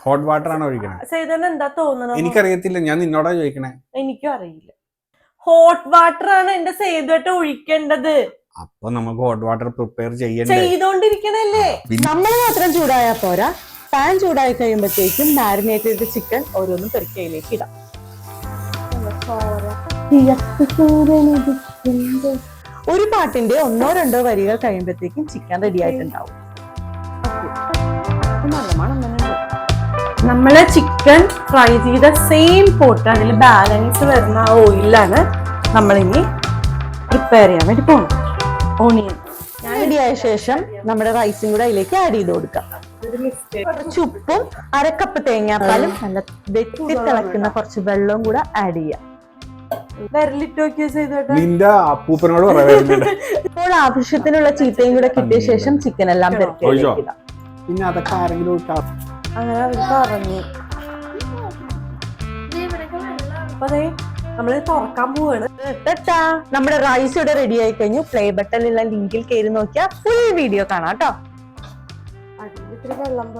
Hot water ആണ് ഒഴിക്കണേ. സൈതന് എന്താ തോന്നുന്നത്? എനിക്കറിയത്തില്ല, ഞാൻ നിന്നോടാ ചോദിക്കണേ. എനിക്കും അറിയില്ല. ഹോട്ട് വാട്ടർ ആണ് എന്റെ സേതുവേട്ട ഒഴിക്കേണ്ടത്. അപ്പൊ നമുക്ക് ഹോട്ട് വാട്ടർ പ്രിപ്പയർ ചെയ്തോണ്ടിരിക്കണല്ലേ. നമ്മൾ മാത്രം ചൂടായാ പോരാ, പാൻ ചൂടായി കഴിയുമ്പോഴത്തേക്കും മാരിനേറ്റ് ചെയ്ത ചിക്കൻ ഓരോന്നും പെരുക്കയിലേക്ക് ഇടാം. ഒരു പാട്ടിന്റെ 1-2 വരികൾ കഴിയുമ്പോഴത്തേക്കും ചിക്കൻ റെഡി ആയിട്ടുണ്ടാവും. നമ്മള് ചിക്കൻ ഫ്രൈ ചെയ്ത സെയിം പോട്ട്, അതിൽ ബാലൻസ് വരുന്ന ആ ഓയിലാണ് നമ്മളിനി പ്രിപ്പയർ ചെയ്യാൻ വേണ്ടി പോകുന്നത്. ഓണിയൻ റെഡിയായ ശേഷം നമ്മുടെ റൈസും കൂടെ അതിലേക്ക് ആഡ് ചെയ്ത് കൊടുക്കാം. ഉപ്പും 1 കപ്പ് തേങ്ങാപ്പാലും നല്ല വെട്ടി തിളക്കുന്ന കുറച്ച് വെള്ളവും കൂടെ ആഡ് ചെയ്യാം. അപ്പൂപ്പനോട് പറയാം. ഇപ്പോൾ ആവശ്യത്തിനുള്ള ചീത്തയും കൂടെ കിട്ടിയ ശേഷം ചിക്കൻ എല്ലാം പെരുക്കിയിലേക്ക് ഇടാം. പിന്നെ അതൊക്കെ ആരെങ്കിലും അങ്ങനെ അവർ പറഞ്ഞു. അപ്പൊ നമ്മള് തുറക്കാൻ പോവാണ്. നമ്മുടെ റൈസ് ഇവിടെ റെഡി ആയി കഴിഞ്ഞു. പ്ലേ ബട്ടണിലുള്ള ലിങ്കിൽ കയറി നോക്കിയാൽ ഫുൾ വീഡിയോ കാണാം കേട്ടോ. അതിൽ ഇത്തിരി വെള്ളം പോലെ